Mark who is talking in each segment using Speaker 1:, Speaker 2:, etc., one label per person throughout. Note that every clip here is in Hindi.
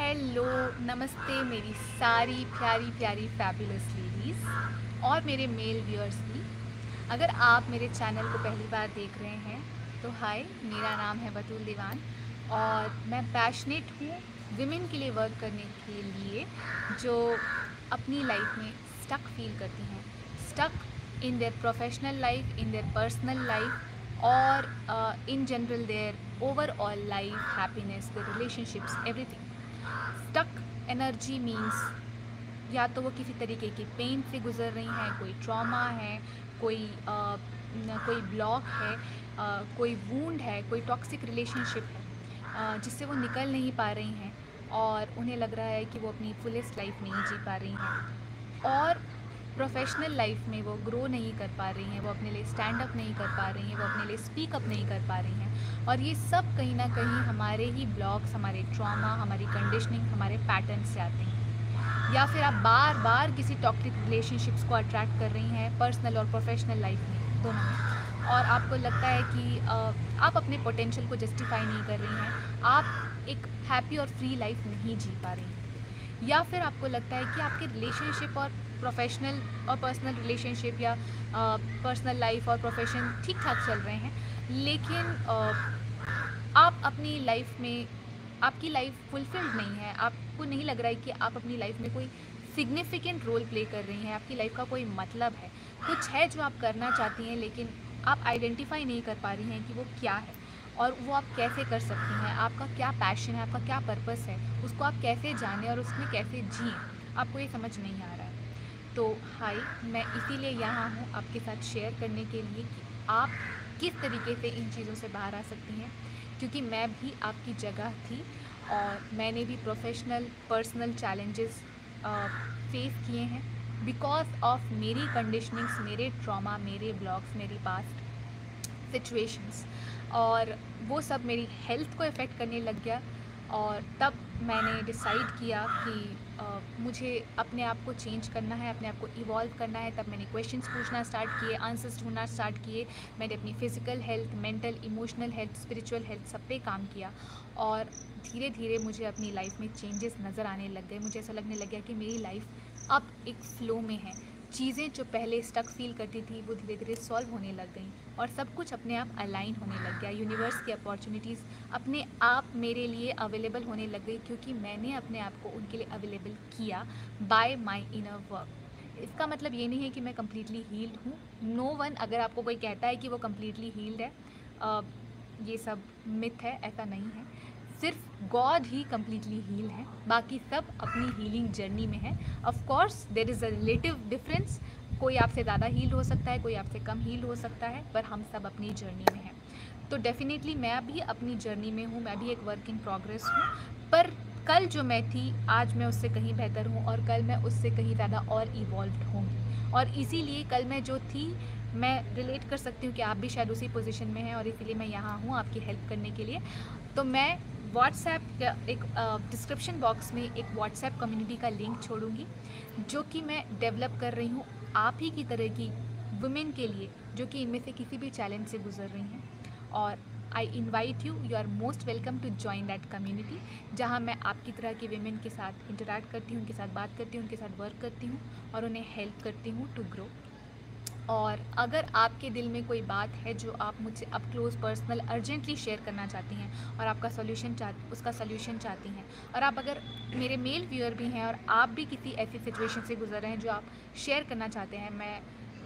Speaker 1: हेलो, नमस्ते मेरी सारी प्यारी प्यारी फैबुलस लेडीज़ और मेरे मेल व्यूअर्स भी। अगर आप मेरे चैनल को पहली बार देख रहे हैं तो हाय, मेरा नाम है बतूल दीवान और मैं पैशनेट हूँ विमेन के लिए वर्क करने के लिए जो अपनी लाइफ में स्टक फील करती हैं, stuck in their professional life, in their personal life और in general their overall life, happiness, their relationships, everything. Stuck energy means या तो वो किसी तरीके की पेन से गुजर रही हैं, कोई ट्रॉमा है, कोई ब्लॉक है, कोई वूंड है, कोई टॉक्सिक रिलेशनशिप है जिससे वो निकल नहीं पा रही हैं और उन्हें लग रहा है कि वो अपनी फुलेस्ट लाइफ नहीं जी पा रही हैं और प्रोफेशनल लाइफ में वो ग्रो नहीं कर पा रही हैं, वो अपने लिए स्टैंड अप नहीं कर पा रही हैं, वो अपने लिए स्पीक अप नहीं कर पा रही हैं और ये सब कहीं ना कहीं हमारे ही ब्लॉक्स, हमारे ट्रॉमा, हमारी कंडीशनिंग, हमारे पैटर्न से आते हैं। या फिर आप बार बार किसी टॉक्सिक रिलेशनशिप्स को अट्रैक्ट कर रही हैं पर्सनल और प्रोफेशनल लाइफ में, दोनों में, और आपको लगता है कि आप अपने पोटेंशियल को जस्टिफाई नहीं कर रही हैं, आप एक हैप्पी और फ्री लाइफ नहीं जी पा रही हैं। या फिर आपको लगता है कि आपके रिलेशनशिप और प्रोफेशनल और पर्सनल रिलेशनशिप या पर्सनल लाइफ और प्रोफेशन ठीक ठाक चल रहे हैं, लेकिन आप अपनी लाइफ में, आपकी लाइफ फुलफिल्ड नहीं है, आपको नहीं लग रहा है कि आप अपनी लाइफ में कोई सिग्निफिकेंट रोल प्ले कर रही हैं, आपकी लाइफ का कोई मतलब है, कुछ है जो आप करना चाहती हैं लेकिन आप आइडेंटिफाई नहीं कर पा रही हैं कि वो क्या है और वो आप कैसे कर सकती हैं, आपका क्या पैशन है, आपका क्या पर्पस है, उसको आप कैसे जानें और उसमें कैसे जिएं, आपको ये समझ नहीं आ रहा है। तो हाय, मैं इसीलिए यहाँ हूँ आपके साथ शेयर करने के लिए कि आप किस तरीके से इन चीज़ों से बाहर आ सकती हैं, क्योंकि मैं भी आपकी जगह थी और मैंने भी प्रोफेशनल पर्सनल चैलेंजेस फेस किए हैं बिकॉज ऑफ मेरी कंडीशनिंग्स, मेरे ट्रॉमा, मेरे ब्लॉक्स, मेरी पास्ट सिचुएशंस, और वो सब मेरी हेल्थ को इफ़ेक्ट करने लग गया। और तब मैंने डिसाइड किया कि मुझे अपने आप को चेंज करना है, अपने आप को इवॉल्व करना है। तब मैंने क्वेश्चंस पूछना स्टार्ट किए, आंसर्स ढूंढना स्टार्ट किए। मैंने अपनी physical health, mental, emotional health, spiritual health सब पे काम किया और धीरे धीरे मुझे अपनी लाइफ में चेंजेस नज़र आने लग गए। मुझे ऐसा लगने लग गया कि मेरी लाइफ अब एक फ़्लो में है, चीज़ें जो पहले स्टक फील करती थी वो धीरे धीरे सॉल्व होने लग गई और सब कुछ अपने आप अलाइन होने लग गया। यूनिवर्स की अपॉर्चुनिटीज़ अपने आप मेरे लिए अवेलेबल होने लग गई क्योंकि मैंने अपने आप को उनके लिए अवेलेबल किया बाय माई इनर वर्क। इसका मतलब ये नहीं है कि मैं कम्प्लीटली हील्ड हूँ। नो वन, अगर आपको कोई कहता है कि वो कम्प्लीटली हील्ड है, ये सब मिथ है, ऐसा नहीं है। सिर्फ गॉड ही कम्प्लीटली हील है, बाकी सब अपनी हीलिंग जर्नी में है। Of course there is a relative difference, कोई आपसे ज़्यादा हील हो सकता है, कोई आपसे कम हील हो सकता है, पर हम सब अपनी जर्नी में हैं। तो डेफिनेटली मैं भी अपनी जर्नी में हूँ, मैं भी एक वर्क इन प्रोग्रेस हूँ, पर कल जो मैं थी आज मैं उससे कहीं बेहतर हूँ और कल मैं उससे कहीं ज़्यादा और इवॉल्व होंगी। और इसीलिए कल मैं जो थी, मैं रिलेट कर सकती हूँ कि आप भी शायद उसी पोजीशन में हैं और इसीलिए मैं यहाँ हूँ आपकी हेल्प करने के लिए। तो मैं व्हाट्सएप एक डिस्क्रिप्शन बॉक्स में एक व्हाट्सएप कम्युनिटी का लिंक छोड़ूंगी जो कि मैं डेवलप कर रही हूँ आप ही की तरह की वुमेन के लिए जो कि इनमें से किसी भी चैलेंज से गुजर रही हैं। और I invite you, you are most welcome to join that community, जहाँ मैं आपकी तरह की वुमेन के साथ इंटरेक्ट करती हूँ, उनके साथ बात करती हूँ, उनके साथ वर्क करती हूँ और उन्हें हेल्प करती हूँ टू ग्रो। और अगर आपके दिल में कोई बात है जो आप मुझसे up close personal urgently share करना चाहती हैं और आपका उसका सोल्यूशन चाहती हैं, और आप अगर मेरे मेल व्यूअर भी हैं और आप भी किसी ऐसी सिचुएशन से गुजर रहे हैं जो आप शेयर करना चाहते हैं, मैं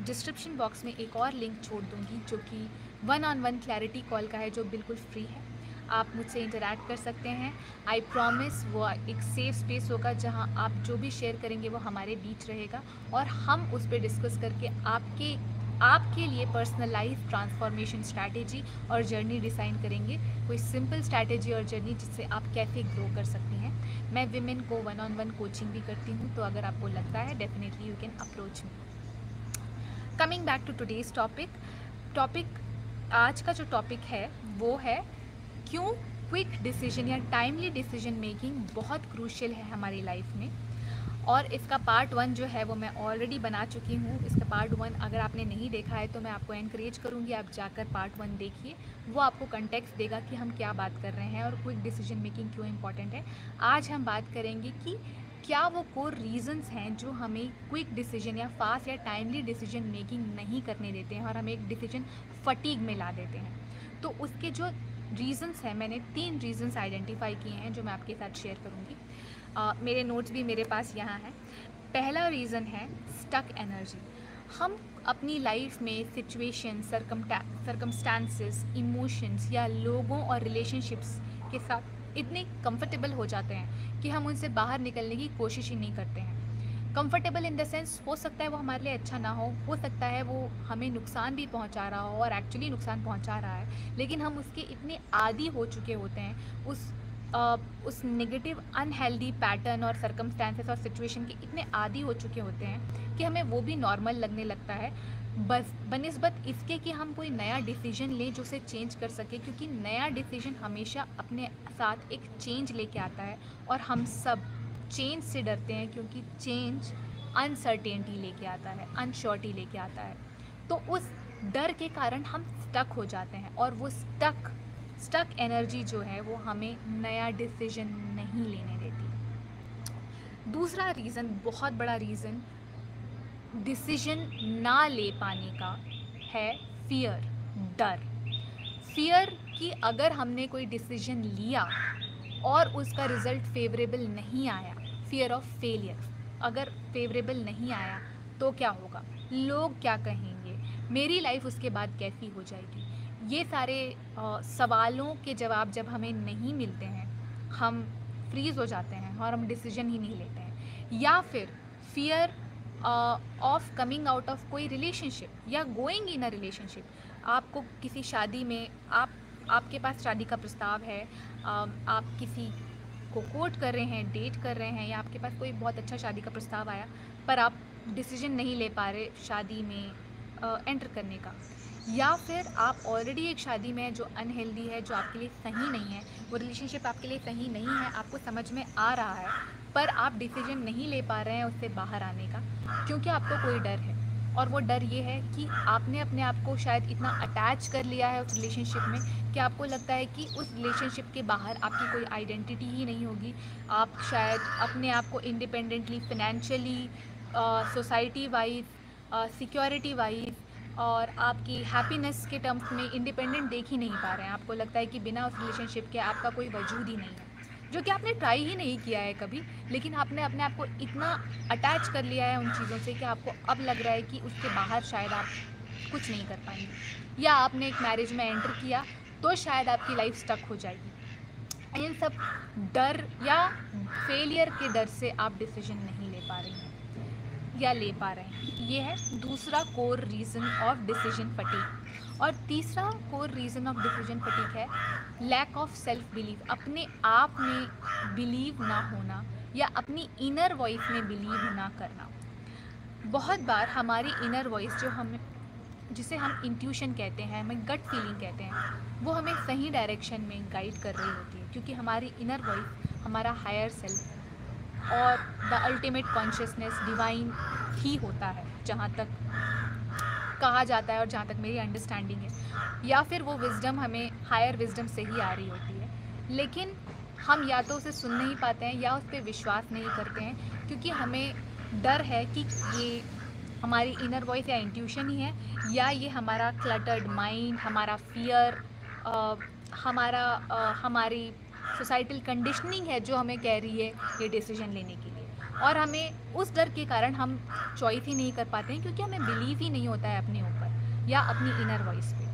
Speaker 1: डिस्क्रिप्शन बॉक्स में एक और लिंक छोड़ दूँगी जो कि 1-on-1 क्लैरिटी कॉल का है, जो बिल्कुल फ्री है। आप मुझसे इंटरैक्ट कर सकते हैं। आई प्रॉमिस वो एक सेफ स्पेस होगा जहां आप जो भी शेयर करेंगे वो हमारे बीच रहेगा और हम उस पर डिस्कस करके आपके लिए पर्सनलाइज ट्रांसफॉर्मेशन स्ट्रैटेजी और जर्नी डिज़ाइन करेंगे, कोई सिंपल स्ट्रैटेजी और जर्नी जिससे आप कैसे ग्रो कर सकती हैं। मैं विमेन को 1-on-1 कोचिंग भी करती हूँ, तो अगर आपको लगता है definitely you can approach me. Coming back to today's topic आज का जो टॉपिक है वो है क्यों क्विक डिसीजन या टाइमली डिसीजन मेकिंग बहुत क्रूशियल है हमारी लाइफ में। और इसका पार्ट 1 जो है वो मैं ऑलरेडी बना चुकी हूँ। इसका पार्ट 1 अगर आपने नहीं देखा है तो मैं आपको एनकरेज करूँगी आप जाकर पार्ट 1 देखिए। वो आपको कंटेक्स्ट देगा कि हम क्या बात कर रहे हैं और क्विक डिसीजन मेकिंग क्यों इम्पॉर्टेंट है। आज हम बात करेंगे कि क्या वो कोर रीजंस हैं जो हमें क्विक डिसीजन या फास्ट या टाइमली डिसीजन मेकिंग नहीं करने देते हैं और हमें एक डिसीजन फटीग में ला देते हैं। तो उसके जो रीजंस हैं, मैंने 3 रीजंस आइडेंटिफाई किए हैं जो मैं आपके साथ शेयर करूँगी। मेरे नोट्स भी मेरे पास यहाँ हैं। पहला रीज़न है स्टक एनर्जी। हम अपनी लाइफ में सिचुएशन, सरकमस्टांसेस, इमोशंस या लोगों और रिलेशनशिप्स के साथ इतने कंफर्टेबल हो जाते हैं कि हम उनसे बाहर निकलने की कोशिश ही नहीं करते हैं। कंफर्टेबल इन द सेंस, हो सकता है वो हमारे लिए अच्छा ना हो सकता है वो हमें नुकसान भी पहुंचा रहा हो और एक्चुअली नुकसान पहुंचा रहा है, लेकिन हम उसके इतने आदी हो चुके होते हैं, उस नेगेटिव अनहेल्दी पैटर्न और सर्कमस्टेंसेस और सिचुएशन के इतने आदी हो चुके होते हैं कि हमें वो भी नॉर्मल लगने लगता है, बस बनिस्बत इसके कि हम कोई नया डिसीजन लें जो उसे चेंज कर सके, क्योंकि नया डिसीजन हमेशा अपने साथ एक चेंज लेके आता है और हम सब चेंज से डरते हैं क्योंकि चेंज अनसर्टेनिटी लेके आता है, अनश्योरिटी लेके आता है। तो उस डर के कारण हम स्टक हो जाते हैं और वो स्टक एनर्जी जो है वो हमें नया डिसीजन नहीं लेने देती। दूसरा रीज़न, बहुत बड़ा रीज़न डिसीजन ना ले पाने का है फियर, डर। फियर कि अगर हमने कोई डिसीजन लिया और उसका रिज़ल्ट फेवरेबल नहीं आया, फियर ऑफ फेलियर, अगर फेवरेबल नहीं आया तो क्या होगा, लोग क्या कहेंगे, मेरी लाइफ उसके बाद कैसी हो जाएगी। ये सारे सवालों के जवाब जब हमें नहीं मिलते हैं, हम फ्रीज़ हो जाते हैं और हम डिसीजन ही नहीं लेते हैं। या फिर fear of coming out of कोई रिलेशनशिप या गोइंग इन अ रिलेशनशिप। आपको किसी शादी में, आपके पास शादी का प्रस्ताव है, आप किसी को कोर्ट कर रहे हैं, डेट कर रहे हैं, या आपके पास कोई बहुत अच्छा शादी का प्रस्ताव आया पर आप डिसीजन नहीं ले पा रहे शादी में एंटर करने का। या फिर आप ऑलरेडी एक शादी में जो अनहेल्दी है, जो आपके लिए सही नहीं है, वो रिलेशनशिप आपके लिए सही नहीं है, आपको समझ में आ रहा है पर आप डिसीजन नहीं ले पा रहे हैं उससे बाहर आने का, क्योंकि आपको कोई डर है। और वो डर ये है कि आपने अपने आप को शायद इतना अटैच कर लिया है उस रिलेशनशिप में कि आपको लगता है कि उस रिलेशनशिप के बाहर आपकी कोई आइडेंटिटी ही नहीं होगी। आप शायद अपने आप को independently, financially, society wise, security wise और आपकी हैप्पीनेस के टर्म्स में इंडिपेंडेंट देख ही नहीं पा रहे हैं। आपको लगता है कि बिना उस रिलेशनशिप के आपका कोई वजूद ही नहीं है, जो कि आपने ट्राई ही नहीं किया है कभी, लेकिन आपने अपने आप को इतना अटैच कर लिया है उन चीज़ों से कि आपको अब लग रहा है कि उसके बाहर शायद आप कुछ नहीं कर पाएंगे। या आपने एक मैरिज में एंटर किया तो शायद आपकी लाइफ स्टक हो जाएगी। इन सब डर या फेलियर के डर से आप डिसीजन नहीं ले पा रही हैं या ले पा रहे हैं। ये है दूसरा core reason of decision fatigue. और तीसरा core reason of decision fatigue है लैक ऑफ सेल्फ बिलीव, अपने आप में बिलीव ना होना या अपनी इनर वॉइस में बिलीव ना करना। बहुत बार हमारी इनर वॉइस जो हम, जिसे हम इंट्यूशन कहते हैं, हमें गट फीलिंग कहते हैं, वो हमें सही डायरेक्शन में गाइड कर रही होती है, क्योंकि हमारी इनर वॉइस हमारा हायर सेल्फ और द अल्टीमेट कॉन्शियसनेस, डिवाइन ही होता है, जहाँ तक कहा जाता है और जहाँ तक मेरी अंडरस्टैंडिंग है। या फिर वो विजडम हमें हायर विजडम से ही आ रही होती है, लेकिन हम या तो उसे सुन नहीं पाते हैं या उस पर विश्वास नहीं करते हैं, क्योंकि हमें डर है कि ये हमारी इनर वॉइस या इंट्यूशन ही है, या ये हमारा क्लटर्ड माइंड, हमारा फियर, हमारी सोसाइटल कंडीशनिंग है जो हमें कह रही है ये डिसीजन लेने के लिए। और हमें उस डर के कारण हम चॉइस ही नहीं कर पाते हैं, क्योंकि हमें बिलीव ही नहीं होता है अपने ऊपर या अपनी इनर वॉइस पे।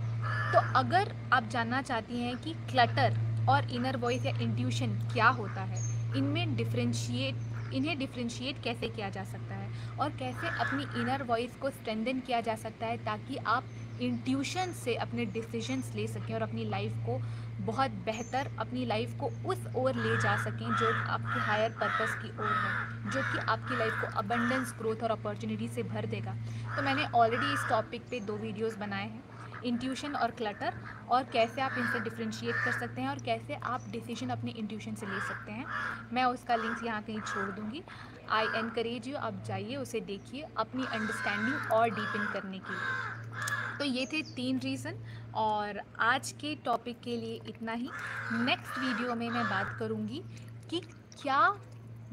Speaker 1: तो अगर आप जानना चाहती हैं कि क्लटर और इनर वॉइस या इंट्यूशन क्या होता है, इन्हें डिफ्रेंशिएट कैसे किया जा सकता है और कैसे अपनी इनर वॉइस को स्ट्रेंथन किया जा सकता है, ताकि आप इंट्यूशन से अपने डिसीजंस ले सकें और अपनी लाइफ को बहुत बेहतर, अपनी लाइफ को उस ओर ले जा सकें जो आपके हायर पर्पस की ओर है, जो कि आपकी लाइफ को अबंडेंस, ग्रोथ और अपॉर्चुनिटी से भर देगा। तो मैंने ऑलरेडी इस टॉपिक पे 2 वीडियोस बनाए हैं। इंट्यूशन और क्लटर, और कैसे आप इनसे डिफ्रेंशिएट कर सकते हैं और कैसे आप डिसीजन अपने इंट्यूशन से ले सकते हैं। मैं उसका लिंक यहाँ कहीं छोड़ दूँगी। आई एनकरेज यू, आप जाइए उसे देखिए अपनी अंडरस्टैंडिंग और डीपन करने के लिए। तो ये थे 3 रीज़न, और आज के टॉपिक के लिए इतना ही। नेक्स्ट वीडियो में मैं बात करूँगी कि क्या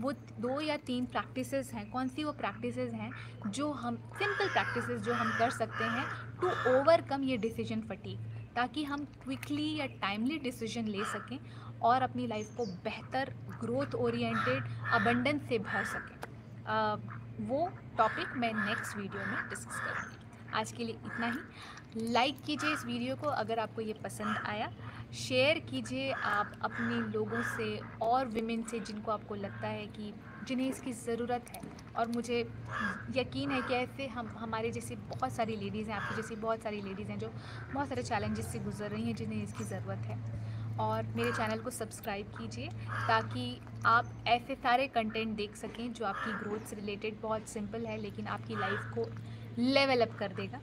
Speaker 1: वो 2 या 3 प्रैक्टिसेस हैं, कौन सी वो प्रैक्टिसेस हैं जो हम, सिंपल प्रैक्टिसेस जो हम कर सकते हैं टू ओवरकम ये डिसीजन फटीग, ताकि हम क्विकली या टाइमली डिसीजन ले सकें और अपनी लाइफ को बेहतर, ग्रोथ ओरिएंटेड, अबंडेंस से भर सकें। वो टॉपिक मैं नेक्स्ट वीडियो में डिस्कस करूँगी। आज के लिए इतना ही। लाइक कीजिए इस वीडियो को अगर आपको ये पसंद आया, शेयर कीजिए आप अपने लोगों से और विमेन से जिनको आपको लगता है कि जिन्हें इसकी ज़रूरत है। और मुझे यकीन है कि ऐसे हमारे जैसी बहुत सारी लेडीज़ हैं, आपकी जैसी बहुत सारी लेडीज़ हैं जो बहुत सारे चैलेंजेस से गुजर रही हैं, जिन्हें इसकी ज़रूरत है। और मेरे चैनल को सब्सक्राइब कीजिए ताकि आप ऐसे सारे कंटेंट देख सकें जो आपकी ग्रोथ से रिलेटेड, बहुत सिंपल है लेकिन आपकी लाइफ को लेवल अप कर देगा।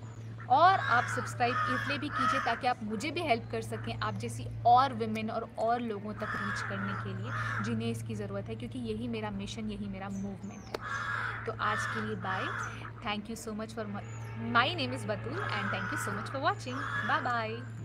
Speaker 1: और आप सब्सक्राइब इसलिए भी कीजिए ताकि आप मुझे भी हेल्प कर सकें, आप जैसी और विमेन और लोगों तक रीच करने के लिए जिन्हें इसकी ज़रूरत है, क्योंकि यही मेरा मिशन, यही मेरा मूवमेंट है। तो आज के लिए bye. Thank you so much for, my name is Batool and thank you so much for watching. Bye bye.